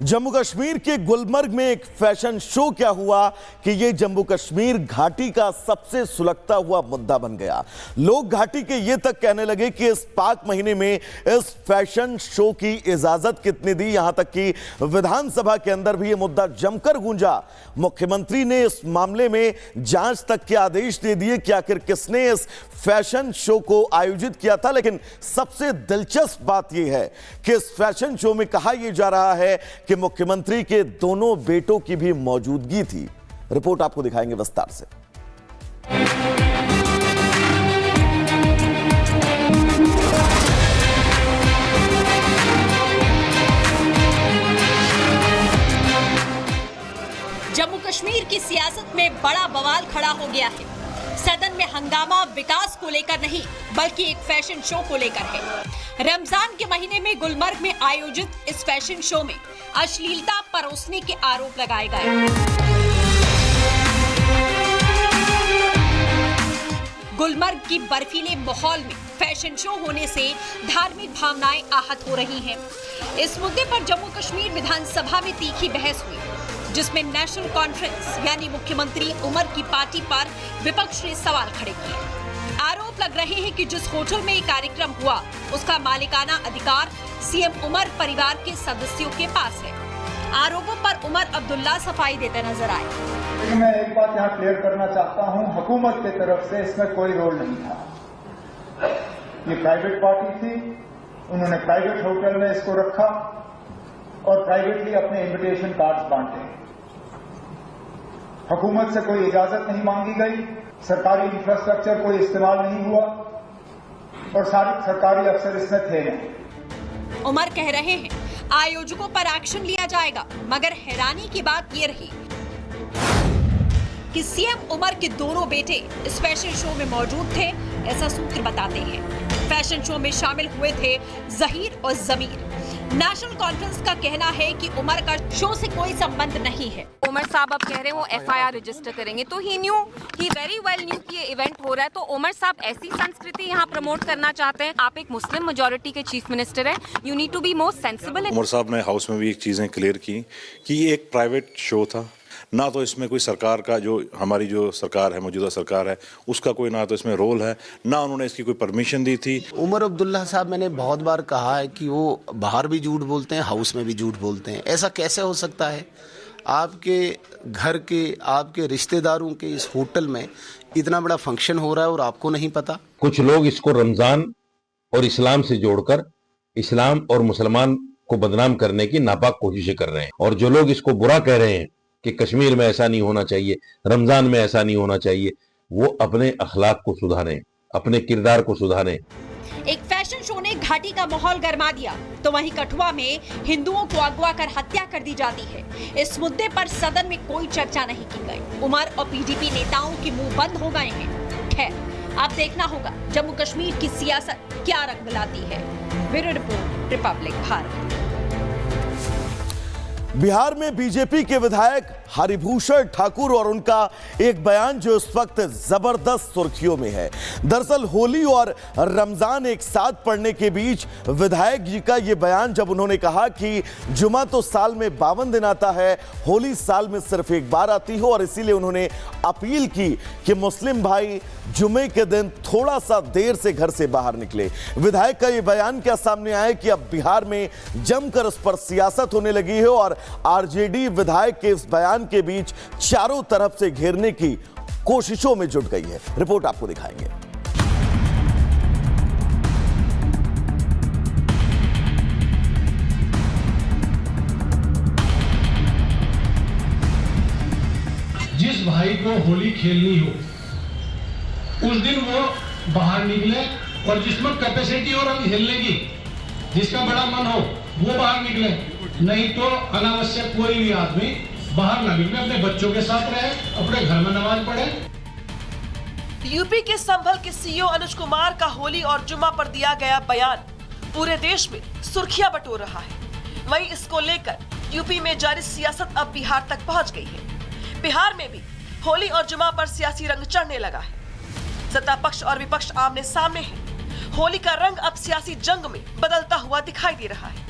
जम्मू कश्मीर के गुलमर्ग में एक फैशन शो क्या हुआ कि ये जम्मू कश्मीर घाटी का सबसे सुलगता हुआ मुद्दा बन गया। लोग घाटी के ये तक कहने लगे कि इस पाक महीने में इस फैशन शो की इजाजत कितनी दी। यहां तक कि विधानसभा के अंदर भी ये मुद्दा जमकर गूंजा। मुख्यमंत्री ने इस मामले में जांच तक के आदेश दे दिए कि आखिर किसने इस फैशन शो को आयोजित किया था। लेकिन सबसे दिलचस्प बात यह है कि इस फैशन शो में कहा यह जा रहा है कि मुख्यमंत्री के दोनों बेटों की भी मौजूदगी थी। रिपोर्ट आपको दिखाएंगे विस्तार से। जम्मू कश्मीर की सियासत में बड़ा बवाल खड़ा हो गया है। सदन में हंगामा विकास को लेकर नहीं बल्कि एक फैशन शो को लेकर है। रमजान के महीने में गुलमर्ग में आयोजित इस फैशन शो में अश्लीलता परोसने के आरोप लगाए गए। गुलमर्ग की बर्फीले माहौल में फैशन शो होने से धार्मिक भावनाएं आहत हो रही हैं। इस मुद्दे पर जम्मू कश्मीर विधानसभा में तीखी बहस हुई, जिसमें नेशनल कॉन्फ्रेंस यानी मुख्यमंत्री उमर की पार्टी पर विपक्ष ने सवाल खड़े किए। आरोप लग रहे हैं कि जिस होटल में ये कार्यक्रम हुआ उसका मालिकाना अधिकार सीएम उमर परिवार के सदस्यों के पास है। आरोपों पर उमर अब्दुल्ला सफाई देते नजर आए। लेकिन मैं एक बात यहाँ क्लियर करना चाहता हूँ, हुकूमत की तरफ से इसमें कोई रोल नहीं था। ये प्राइवेट पार्टी थी, उन्होंने प्राइवेट होटल में इसको रखा और प्राइवेटली अपने इन्विटेशन कार्ड्स बांटे। हुकूमत से कोई इजाजत नहीं मांगी गई, सरकारी इंफ्रास्ट्रक्चर कोई इस्तेमाल नहीं हुआ और सारे सरकारी अफसर इसमें थे नहीं। उमर कह रहे हैं आयोजकों पर एक्शन लिया जाएगा, मगर हैरानी की बात ये रही कि सीएम उमर के दोनों बेटे इस फैशन शो में मौजूद थे। ऐसा सूत्र बताते हैं फैशन शो में शामिल हुए थे जहीर और जमीर। नेशनल कॉन्फ्रेंस का कहना है कि उमर का शो से कोई संबंध नहीं है। उमर साहब अब कह रहे हैं वो एफआईआर रजिस्टर करेंगे, तो ही वेरी वेल न्यू कि ये इवेंट हो रहा है। तो उमर साहब ऐसी संस्कृति यहाँ प्रमोट करना चाहते हैं। आप एक मुस्लिम मेजॉरिटी के चीफ मिनिस्टर हैं, you need to be more sensible. Umar साहब ने हाउस में भी एक चीजें क्लियर की कि ये एक प्राइवेट शो था, ना तो इसमें कोई सरकार का जो हमारी जो सरकार है, मौजूदा सरकार है, उसका कोई ना तो इसमें रोल है, ना उन्होंने इसकी कोई परमिशन दी थी। उमर अब्दुल्ला साहब, मैंने बहुत बार कहा है कि वो बाहर भी झूठ बोलते हैं, हाउस में भी झूठ बोलते हैं। ऐसा कैसे हो सकता है? आपके घर के, आपके रिश्तेदारों के इस होटल में इतना बड़ा फंक्शन हो रहा है और आपको नहीं पता? कुछ लोग इसको रमजान और इस्लाम से जोड़कर इस्लाम और मुसलमान को बदनाम करने की नापाक कोशिशें कर रहे हैं। और जो लोग इसको बुरा कह रहे हैं कि कश्मीर में ऐसा नहीं होना चाहिए, रमजान में ऐसा नहीं होना चाहिए, वो अपने अखलाक को सुधारें, अपने किरदार को सुधारें। एक फैशन शो ने घाटी का माहौल गर्मा दिया, तो वहीं कठुआ में हिंदुओं को अगवा कर हत्या कर दी जाती है। इस मुद्दे पर सदन में कोई चर्चा नहीं की गई। उमर और पीडीपी नेताओं के मुंह बंद हो गए हैं। खैर, अब देखना होगा जम्मू कश्मीर की सियासत क्या रंग लाती है। Bureau report, Republic Bharat. Bihar में बीजेपी के विधायक हरिभूषण ठाकुर और उनका एक बयान जो इस वक्त जबरदस्त सुर्खियों में है। दरअसल होली और रमजान एक साथ पड़ने के बीच विधायक जी का यह बयान, जब उन्होंने कहा कि जुमा तो साल में 52 दिन आता है, होली साल में सिर्फ एक बार आती हो, और इसीलिए उन्होंने अपील की कि मुस्लिम भाई जुमे के दिन थोड़ा सा देर से घर से बाहर निकले। विधायक का यह बयान क्या सामने आया कि अब बिहार में जमकर उस पर सियासत होने लगी है और आरजेडी विधायक के इस बयान के बीच चारों तरफ से घेरने की कोशिशों में जुट गई है। रिपोर्ट आपको दिखाएंगे। जिस भाई को होली खेलनी हो उस दिन वो बाहर निकले, और जिसमें कैपेसिटी हो रंग खेलने की, जिसका बड़ा मन हो वो बाहर निकले, नहीं तो अनावश्यक कोई भी आदमी बाहर ना निकले, अपने बच्चों के साथ रहे, अपने घर में नमाज पढ़े। यूपी के संभल के सीईओ अनुज कुमार का होली और जुमा पर दिया गया बयान पूरे देश में सुर्खियां बटोर रहा है। वहीं इसको लेकर यूपी में जारी सियासत अब बिहार तक पहुंच गई है। बिहार में भी होली और जुमा पर सियासी रंग चढ़ने लगा है। सत्ता पक्ष और विपक्ष आमने सामने है। होली का रंग अब सियासी जंग में बदलता हुआ दिखाई दे रहा है।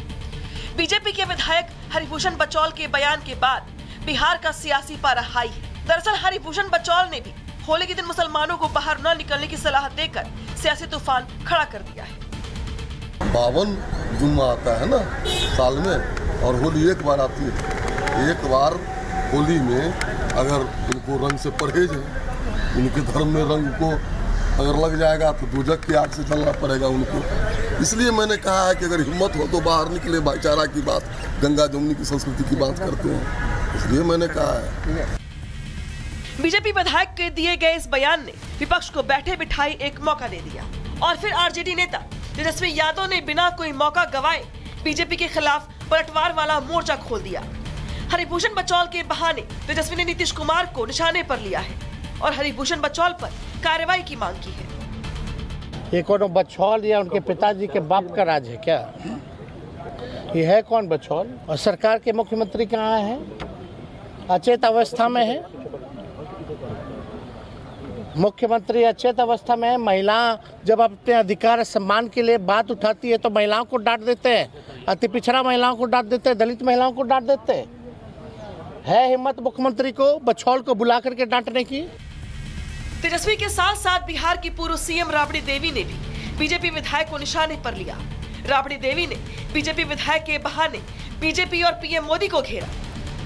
बीजेपी के विधायक हरिभूषण बचौल के बयान के बाद बिहार का सियासी पारा हाई है। दरअसल हरिभूषण बचौल ने भी होली के दिन मुसलमानों को बाहर न निकलने की सलाह देकर सियासी तूफान खड़ा कर दिया है। 52 जुम्मा आता है ना साल में, और होली एक बार आती है। एक बार होली में अगर उनको रंग से परहेज है, उनके धर्म में रंग को अगर लग जाएगा तो दोजख की आग से जलना पड़ेगा उनको। इसलिए मैंने कहा है कि अगर हिम्मत हो तो बाहर निकले, भाईचारा की बात, गंगा जमुनी की संस्कृति की बात करते हैं, इसलिए मैंने कहा है। बीजेपी विधायक के दिए गए इस बयान ने विपक्ष को बैठे बिठाए एक मौका दे दिया और फिर आरजेडी नेता तेजस्वी यादव ने बिना कोई मौका गवाए बीजेपी के खिलाफ पलटवार वाला मोर्चा खोल दिया। हरिभूषण बचौल के बहाने तेजस्वी ने नीतीश कुमार को निशाने पर लिया है और हरिभूषण बचौल पर कार्रवाई की मांग की है। ये कौन बचौल या उनके पिताजी के बाप का राज है क्या? ये है कौन बचौल? और सरकार के मुख्यमंत्री कहाँ है? अचेत अवस्था में है। मुख्यमंत्री अचेत अवस्था में है। महिला जब अपने अधिकार सम्मान के लिए बात उठाती है तो महिलाओं को डांट देते हैं, अति पिछड़ा महिलाओं को डांट देते हैं, दलित महिलाओं को डांट देते हैं। है हिम्मत मुख्यमंत्री को बचौल को बुला करके डांटने की? तेजस्वी के साथ साथ बिहार की पूर्व सीएम राबड़ी देवी ने भी बीजेपी विधायक को निशाने पर लिया। राबड़ी देवी ने बीजेपी विधायक के बहाने बीजेपी और पीएम मोदी को घेरा।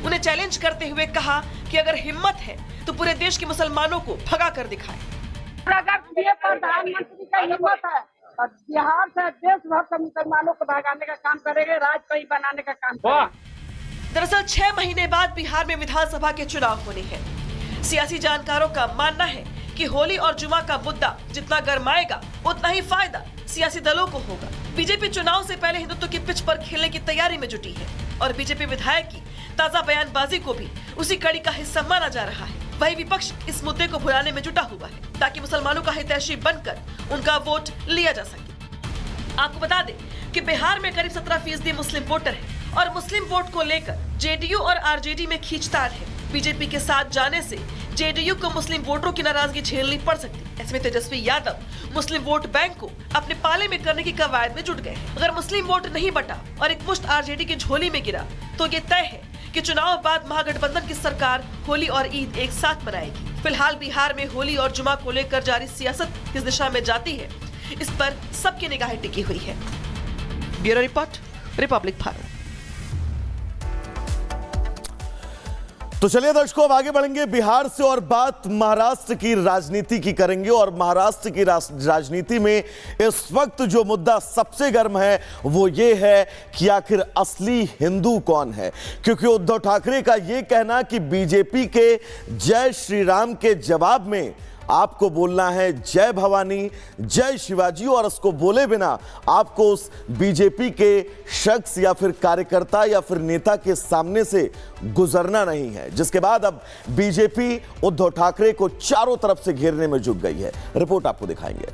उन्हें चैलेंज करते हुए कहा कि अगर हिम्मत है तो पूरे देश के मुसलमानों को भगा कर दिखाएं। अगर ये प्रधानमंत्री का हिम्मत है और बिहार से देश भर के मुसलमानों को भगाने का काम करेंगे, राज कहीं बनाने का काम करेंगे। दरअसल 6 महीने बाद बिहार में विधानसभा के चुनाव होने हैं। सियासी जानकारों का मानना है कि होली और जुमा का मुद्दा जितना गरमाएगा उतना ही फायदा सियासी दलों को होगा। बीजेपी चुनाव से पहले हिंदुत्व की पिच पर खेलने की तैयारी में जुटी है और बीजेपी विधायक की ताजा बयानबाजी को भी उसी कड़ी का हिस्सा माना जा रहा है। वही विपक्ष इस मुद्दे को भुलाने में जुटा हुआ है ताकि मुसलमानों का हितैषी बनकर उनका वोट लिया जा सके। आपको बता दें कि बिहार में करीब 17% मुस्लिम वोटर है और मुस्लिम वोट को लेकर जेडीयू और आरजेडी में खींचतान है। बीजेपी के साथ जाने से जेडीयू को मुस्लिम वोटरों की नाराजगी झेलनी पड़ सकती है। ऐसे में तेजस्वी यादव मुस्लिम वोट बैंक को अपने पाले में करने की कवायद में जुट गए हैं। अगर मुस्लिम वोट नहीं बटा और एक मुश्त आरजेडी की झोली में गिरा तो ये तय है कि चुनाव बाद महागठबंधन की सरकार होली और ईद एक साथ मनाएगी। फिलहाल बिहार में होली और जुमा को लेकर जारी सियासत किस दिशा में जाती है, इस पर सबकी निगाहें टिकी हुई है। Bureau report, Republic Bharat. तो चलिए दर्शकों, अब आगे बढ़ेंगे बिहार से और बात महाराष्ट्र की राजनीति की करेंगे। और महाराष्ट्र की राजनीति में इस वक्त जो मुद्दा सबसे गर्म है वो ये है कि आखिर असली हिंदू कौन है, क्योंकि उद्धव ठाकरे का ये कहना कि बीजेपी के जय श्री राम के जवाब में आपको बोलना है जय भवानी, जय शिवाजी, और उसको बोले बिना आपको उस बीजेपी के शख्स या फिर कार्यकर्ता या फिर नेता के सामने से गुजरना नहीं है। जिसके बाद अब बीजेपी उद्धव ठाकरे को चारों तरफ से घेरने में जुट गई है। रिपोर्ट आपको दिखाएंगे।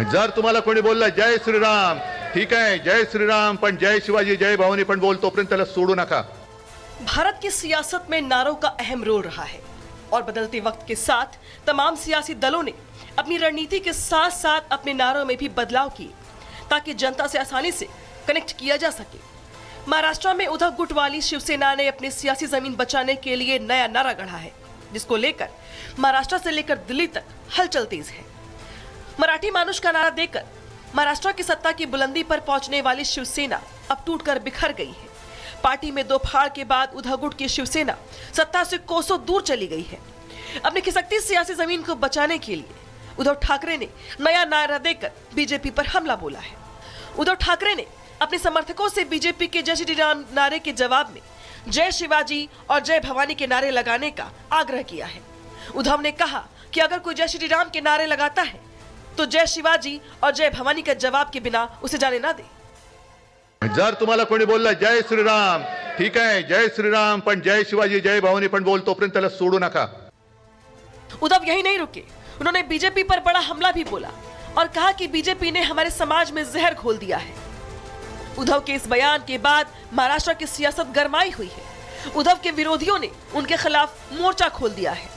जर तुम्हाला कोणी बोलला जय श्रीराम, ठीक है जय श्रीराम, पण जय शिवाजी जय भवानी पण बोल, तोपर्यंत त्याला सोडू नका। भारत की सियासत में नारों का अहम रोल रहा है और बदलते वक्त के साथ तमाम सियासी दलों ने अपनी रणनीति के साथ साथ अपने नारों में भी बदलाव किए ताकि जनता से आसानी से कनेक्ट किया जा सके। महाराष्ट्र में उद्धव गुट वाली शिवसेना ने अपनी सियासी जमीन बचाने के लिए नया नारा गढ़ा है, जिसको लेकर महाराष्ट्र से लेकर दिल्ली तक हलचल तेज है। मराठी मानुष का नारा देकर महाराष्ट्र की सत्ता की बुलंदी पर पहुंचने वाली शिवसेना अब टूटकर बिखर गई है। पार्टी में दो फाड़ के बाद उद्धव गुट की शिवसेना सत्ता से कोसों दूर चली गई है। अपनी खिसकती सियासी जमीन को बचाने के लिए उद्धव ठाकरे ने नया नारा देकर बीजेपी पर हमला बोला है। उद्धव ठाकरे ने अपने समर्थकों से बीजेपी के जय श्री राम नारे के जवाब में जय शिवाजी और जय भवानी के नारे लगाने का आग्रह किया है। उद्धव ने कहा कि अगर कोई जय श्री राम के नारे लगाता है तो जय शिवाजी और जय भवानी के जवाब के बिना उसे जाने ना दे। जर तुम्हाला कोणी बोलला जय श्रीराम, ठीक है जय श्रीराम, पण जय शिवाजी जय भवानी पण बोल, तोपर्यंत त्याला सोडू नका। उद्धव यही नहीं रुके, उन्होंने बीजेपी पर बड़ा हमला भी बोला और कहा कि बीजेपी ने हमारे समाज में जहर घोल दिया है। उद्धव के इस बयान के बाद महाराष्ट्र की सियासत गरमाई हुई है। उद्धव के विरोधियों ने उनके खिलाफ मोर्चा खोल दिया है।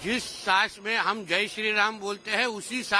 जिस सांस में हम जय श्री राम बोलते हैं उसी सांस